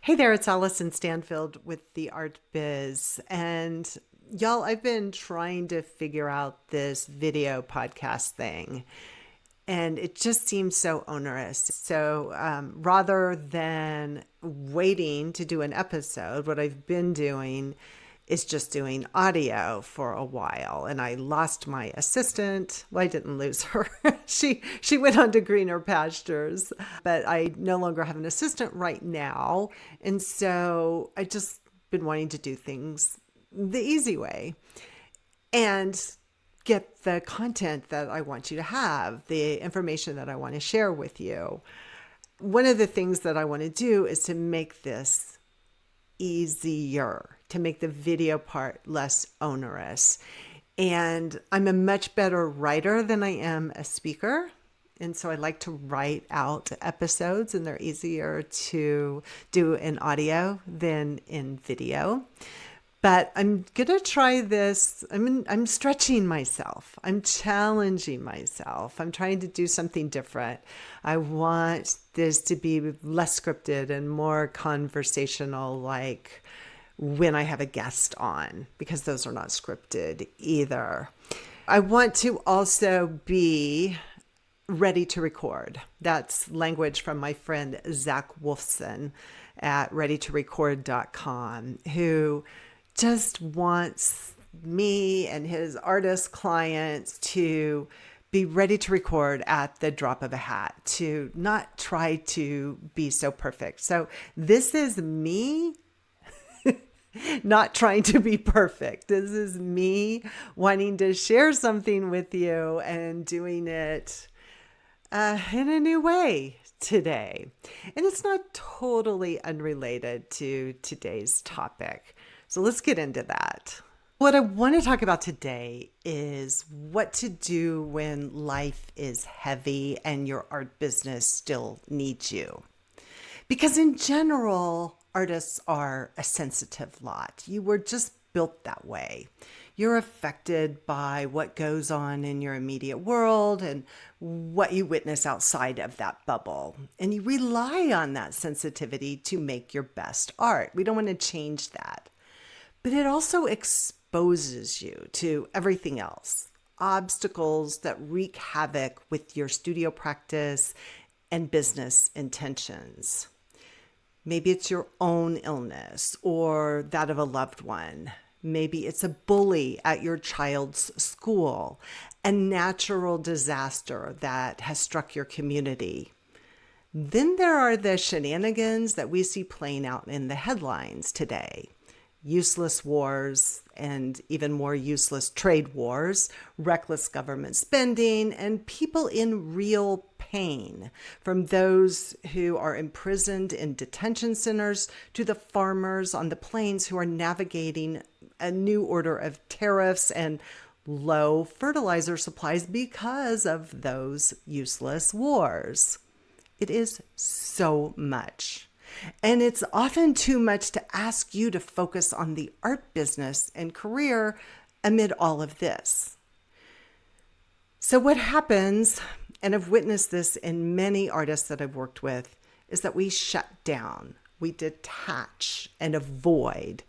Hey there, it's Alyson Stanfield with the Art Biz. And y'all, I've been trying to figure out this video podcast thing, and it just seems so onerous. So rather than waiting to do an episode, what I've been doing is just doing audio for a while. And I lost my assistant. Well, I didn't lose her. She went on to greener pastures, but I no longer have an assistant right now. And so I just been wanting to do things the easy way and get the content that I want you to have, the information that I want to share with you. One of the things that I want to do is to make this easier, to make the video part less onerous. And I'm a much better writer than I am a speaker. And so I like to write out episodes, and they're easier to do in audio than in video. But I'm going to try this. I'm stretching myself. I'm challenging myself. I'm trying to do something different. I want this to be less scripted and more conversational, like when I have a guest on, because those are not scripted either. I want to also be ready to record. That's language from my friend Zach Wolfson at readytorecord.com, who just wants me and his artist clients to be ready to record at the drop of a hat, to not try to be so perfect. So this is me not trying to be perfect. This is me wanting to share something with you and doing it in a new way today. And it's not totally unrelated to today's topic. So let's get into that. What I want to talk about today is what to do when life is heavy and your art business still needs you. Because in general, artists are a sensitive lot. You were just built that way. You're affected by what goes on in your immediate world and what you witness outside of that bubble. And you rely on that sensitivity to make your best art. We don't want to change that. But it also exposes you to everything else, obstacles that wreak havoc with your studio practice and business intentions. Maybe it's your own illness or that of a loved one. Maybe it's a bully at your child's school, a natural disaster that has struck your community. Then there are the shenanigans that we see playing out in the headlines today. Useless wars and even more useless trade wars, reckless government spending, and people in real pain, from those who are imprisoned in detention centers to the farmers on the plains who are navigating a new order of tariffs and low fertilizer supplies because of those useless wars. It is so much. And it's often too much to ask you to focus on the art business and career amid all of this. So what happens, and I've witnessed this in many artists that I've worked with, is that we shut down, we detach and avoid.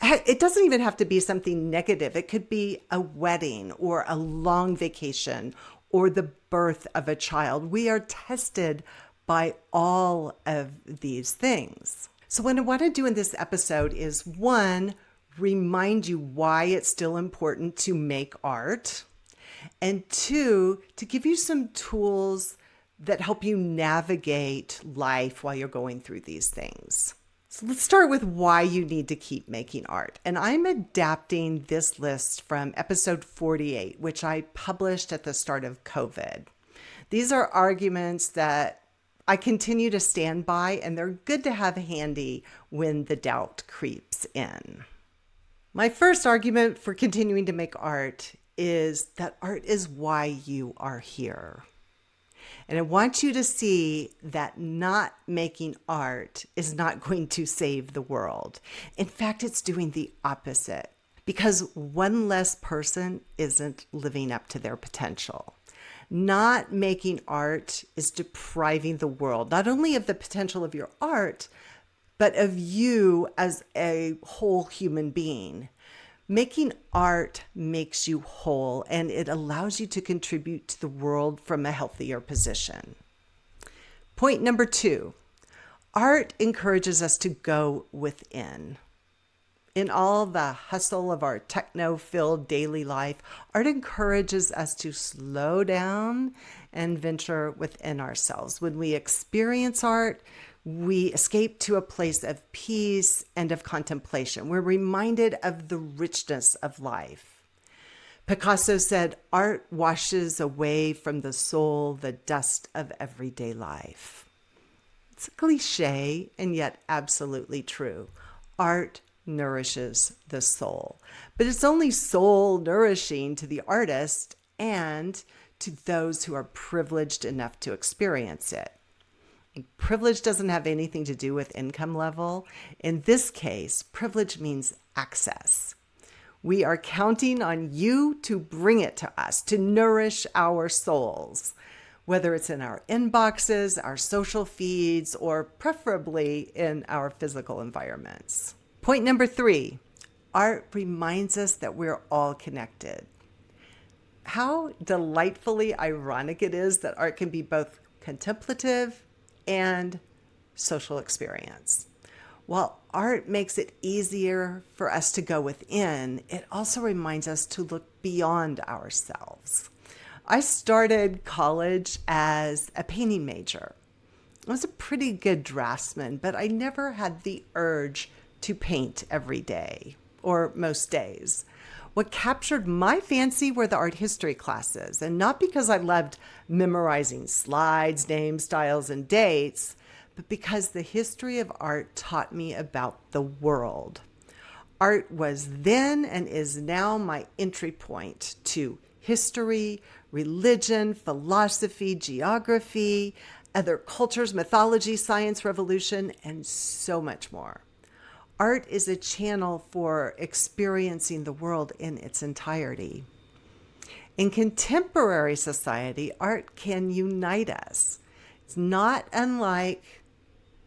It doesn't even have to be something negative. It could be a wedding or a long vacation or the birth of a child. We are tested by all of these things. So what I want to do in this episode is, one, remind you why it's still important to make art, and two, to give you some tools that help you navigate life while you're going through these things. So let's start with why you need to keep making art. And I'm adapting this list from episode 48, which I published at the start of COVID. These are arguments that I continue to stand by, and they're good to have handy when the doubt creeps in. My first argument for continuing to make art is that art is why you are here. And I want you to see that not making art is not going to save the world. In fact, it's doing the opposite, because one less person isn't living up to their potential. Not making art is depriving the world, not only of the potential of your art, but of you as a whole human being. Making art makes you whole, and it allows you to contribute to the world from a healthier position. Point number 2, art encourages us to go within. In all the hustle of our techno-filled daily life, art encourages us to slow down and venture within ourselves. When we experience art, we escape to a place of peace and of contemplation. We're reminded of the richness of life. Picasso said, "Art washes away from the soul the dust of everyday life." It's a cliche and yet absolutely true. Art nourishes the soul, but it's only soul nourishing to the artist and to those who are privileged enough to experience it. Privilege doesn't have anything to do with income level. In this case, privilege means access. We are counting on you to bring it to us, to nourish our souls, whether it's in our inboxes, our social feeds, or preferably in our physical environments. Point number 3, art reminds us that we're all connected. How delightfully ironic it is that art can be both contemplative and social experience. While art makes it easier for us to go within, it also reminds us to look beyond ourselves. I started college as a painting major. I was a pretty good draftsman, but I never had the urge to paint every day or most days. What captured my fancy were the art history classes, and not because I loved memorizing slides, names, styles, and dates, but because the history of art taught me about the world. Art was then and is now my entry point to history, religion, philosophy, geography, other cultures, mythology, science, revolution, and so much more. Art is a channel for experiencing the world in its entirety. In contemporary society, art can unite us. It's not unlike,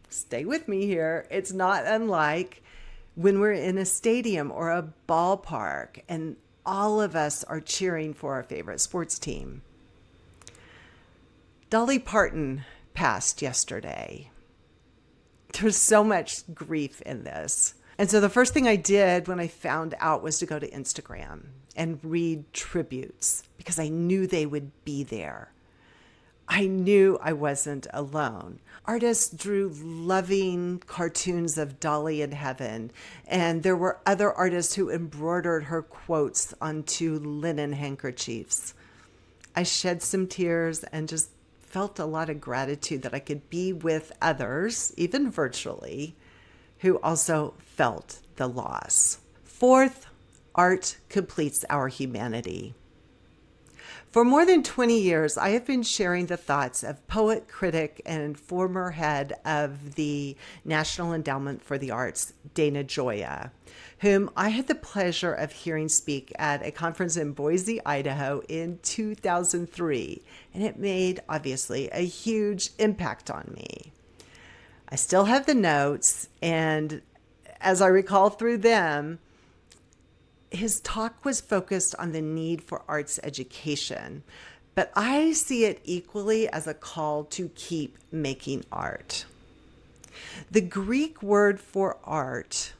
stay with me here, it's not unlike when we're in a stadium or a ballpark and all of us are cheering for our favorite sports team. Dolly Parton passed yesterday. There's so much grief in this. And so the first thing I did when I found out was to go to Instagram and read tributes because I knew they would be there. I knew I wasn't alone. Artists drew loving cartoons of Dolly in heaven, and there were other artists who embroidered her quotes onto linen handkerchiefs. I shed some tears and just felt a lot of gratitude that I could be with others, even virtually, who also felt the loss. 4th, art completes our humanity. For more than 20 years, I have been sharing the thoughts of poet, critic, and former head of the National Endowment for the Arts, Dana Gioia, whom I had the pleasure of hearing speak at a conference in Boise, Idaho in 2003, and it made, obviously, a huge impact on me. I still have the notes, and as I recall through them, his talk was focused on the need for arts education, but I see it equally as a call to keep making art. The Greek word for art,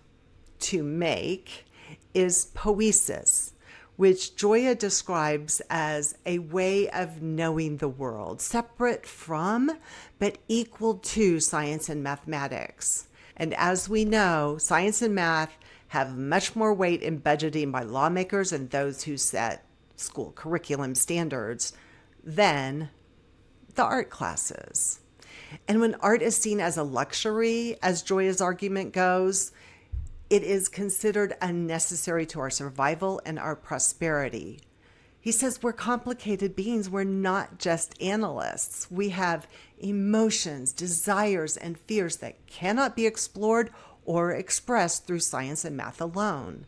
to make, is poiesis, which Gioia describes as a way of knowing the world, separate from but equal to science and mathematics. And as we know, science and math have much more weight in budgeting by lawmakers and those who set school curriculum standards than the art classes. And when art is seen as a luxury, as Gioia's argument goes, it is considered unnecessary to our survival and our prosperity. He says we're complicated beings. We're not just analysts. We have emotions, desires, and fears that cannot be explored or expressed through science and math alone.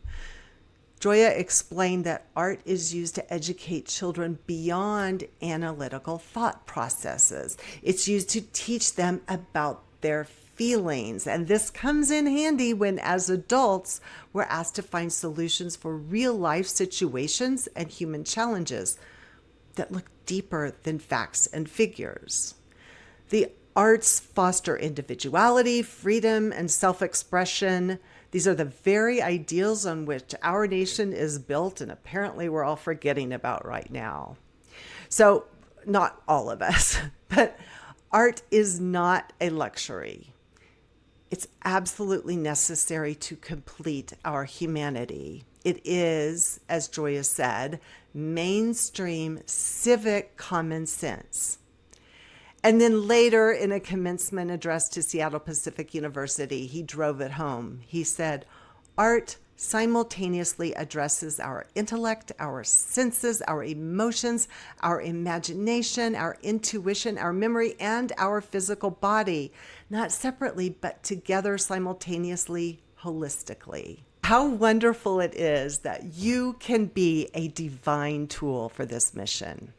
Gioia explained that art is used to educate children beyond analytical thought processes. It's used to teach them about their feelings. And this comes in handy when, as adults, we're asked to find solutions for real life situations and human challenges that look deeper than facts and figures. The arts foster individuality, freedom, and self-expression. These are the very ideals on which our nation is built, and apparently we're all forgetting about right now. So, not all of us, but art is not a luxury. It's absolutely necessary to complete our humanity. It is, as Joy has said, mainstream civic common sense. And then later, in a commencement address to Seattle Pacific University, he drove it home. He said, art simultaneously addresses our intellect, our senses, our emotions, our imagination, our intuition, our memory, and our physical body, not separately, but together simultaneously, holistically. How wonderful it is that you can be a divine tool for this mission.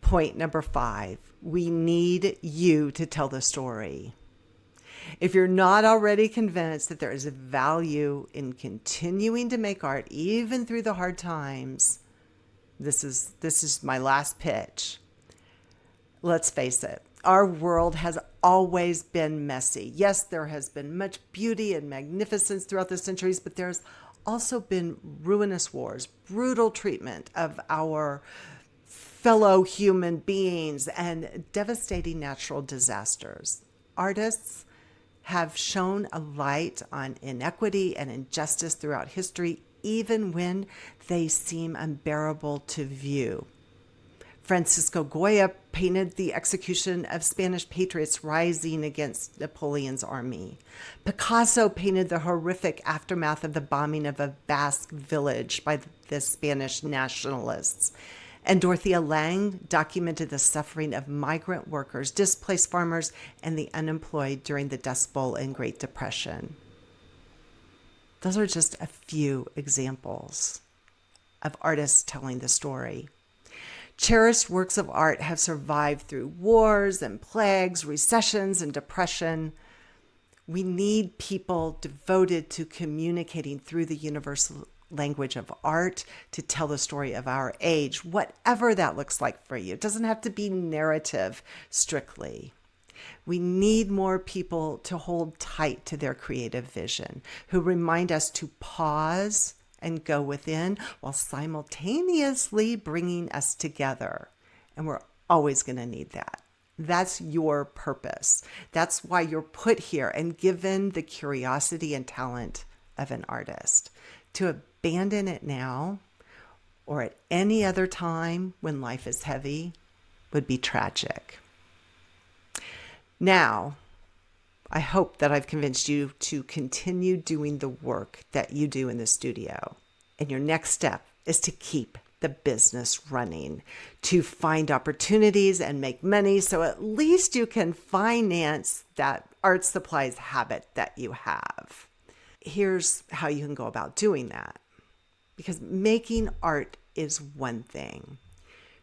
Point number 5, we need you to tell the story. If you're not already convinced that there is a value in continuing to make art even through the hard times, this is my last pitch. Let's face it, our world has always been messy. Yes, there has been much beauty and magnificence throughout the centuries, but there's also been ruinous wars, brutal treatment of our fellow human beings, and devastating natural disasters. Artists have shone a light on inequity and injustice throughout history, even when they seem unbearable to view. Francisco Goya painted the execution of Spanish patriots rising against Napoleon's army. Picasso painted the horrific aftermath of the bombing of a Basque village by the Spanish nationalists. And Dorothea Lange documented the suffering of migrant workers, displaced farmers, and the unemployed during the Dust Bowl and Great Depression. Those are just a few examples of artists telling the story. Cherished works of art have survived through wars and plagues, recessions and depression. We need people devoted to communicating through the universal language of art to tell the story of our age, whatever that looks like for you. It doesn't have to be narrative strictly. We need more people to hold tight to their creative vision, who remind us to pause and go within while simultaneously bringing us together. And we're always going to need that. That's your purpose. That's why you're put here and given the curiosity and talent of an artist. To abandon it now or at any other time when life is heavy would be tragic. Now, I hope that I've convinced you to continue doing the work that you do in the studio. And your next step is to keep the business running, to find opportunities and make money so at least you can finance that art supplies habit that you have. Here's how you can go about doing that. Because making art is one thing.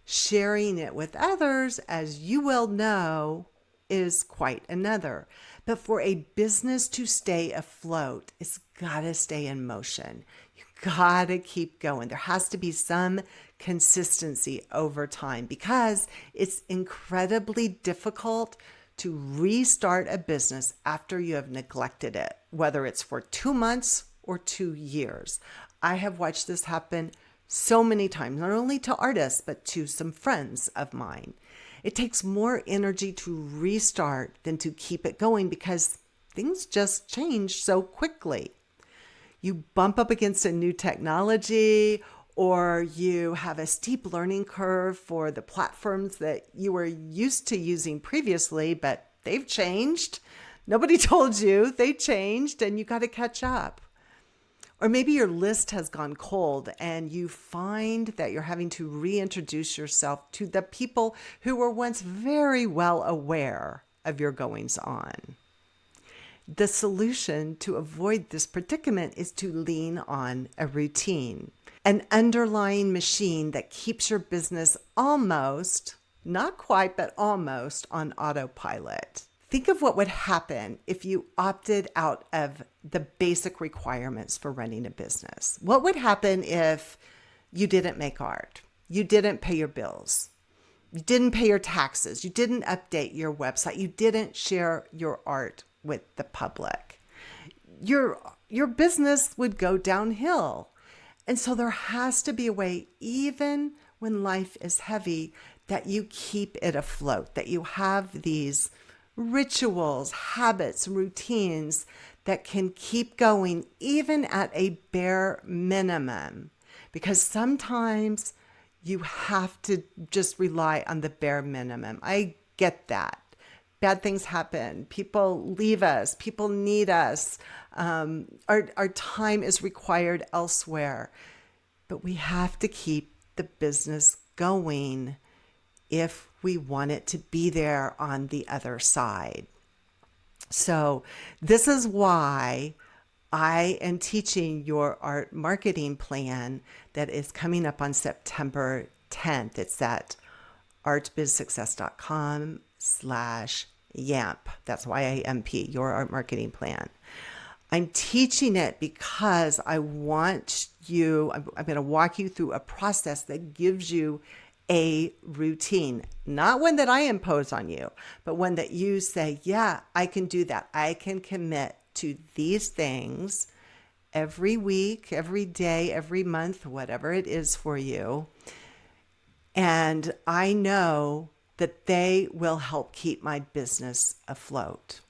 Sharing it with others, as you well know, is quite another. But for a business to stay afloat, it's got to stay in motion. You got to keep going. There has to be some consistency over time because it's incredibly difficult to restart a business after you have neglected it, whether it's for 2 months or 2 years. I have watched this happen so many times, not only to artists, but to some friends of mine. It takes more energy to restart than to keep it going because things just change so quickly. You bump up against a new technology, or you have a steep learning curve for the platforms that you were used to using previously, but they've changed. Nobody told you they changed and you got to catch up. Or maybe your list has gone cold and you find that you're having to reintroduce yourself to the people who were once very well aware of your goings on. The solution to avoid this predicament is to lean on a routine, an underlying machine that keeps your business almost, not quite, but almost on autopilot. Think of what would happen if you opted out of the basic requirements for running a business. What would happen if you didn't make art? You didn't pay your bills. You didn't pay your taxes. You didn't update your website. You didn't share your art with the public. Your business would go downhill. And so there has to be a way, even when life is heavy, that you keep it afloat, that you have these rituals, habits, routines that can keep going even at a bare minimum. Because sometimes you have to just rely on the bare minimum. I get that. Bad things happen. People leave us. People need us. Our time is required elsewhere. But we have to keep the business going if we want it to be there on the other side. So this is why I am teaching your art marketing plan that is coming up on September 10th. It's at artbizsuccess.com/YAMP. That's YAMP, your art marketing plan. I'm teaching it because I'm going to walk you through a process that gives you a routine, not one that I impose on you, but one that you say, yeah, I can do that. I can commit to these things every week, every day, every month, whatever it is for you. And I know that they will help keep my business afloat.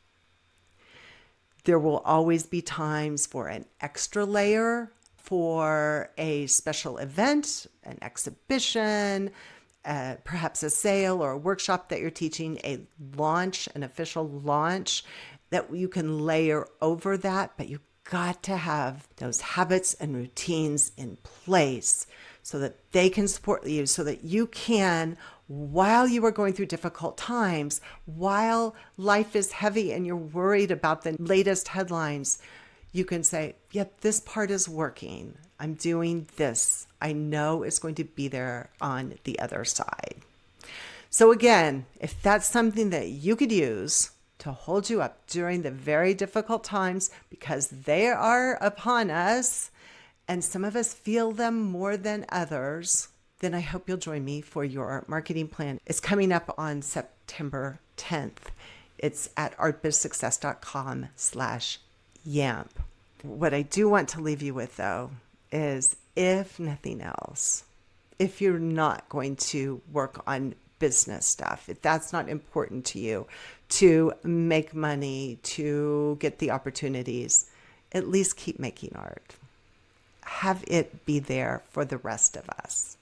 There will always be times for an extra layer, for a special event, an exhibition, perhaps a sale or a workshop that you're teaching, a launch, an official launch that you can layer over that. But you've got to have those habits and routines in place so that they can support you, so that you can, while you are going through difficult times, while life is heavy and you're worried about the latest headlines, you can say, yeah, this part is working. I'm doing this. I know it's going to be there on the other side. So again, if that's something that you could use to hold you up during the very difficult times, because they are upon us, and some of us feel them more than others, then I hope you'll join me for your marketing plan. It's coming up on September 10th. It's at artbizsuccess.com/YAMP. What I do want to leave you with, though, is if nothing else, if you're not going to work on business stuff, if that's not important to you, to make money, to get the opportunities, at least keep making art. Have it be there for the rest of us.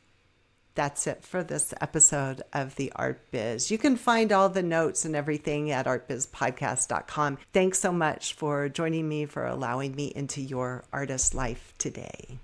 That's it for this episode of the Art Biz. You can find all the notes and everything at artbizpodcast.com. Thanks so much for joining me, for allowing me into your artist life today.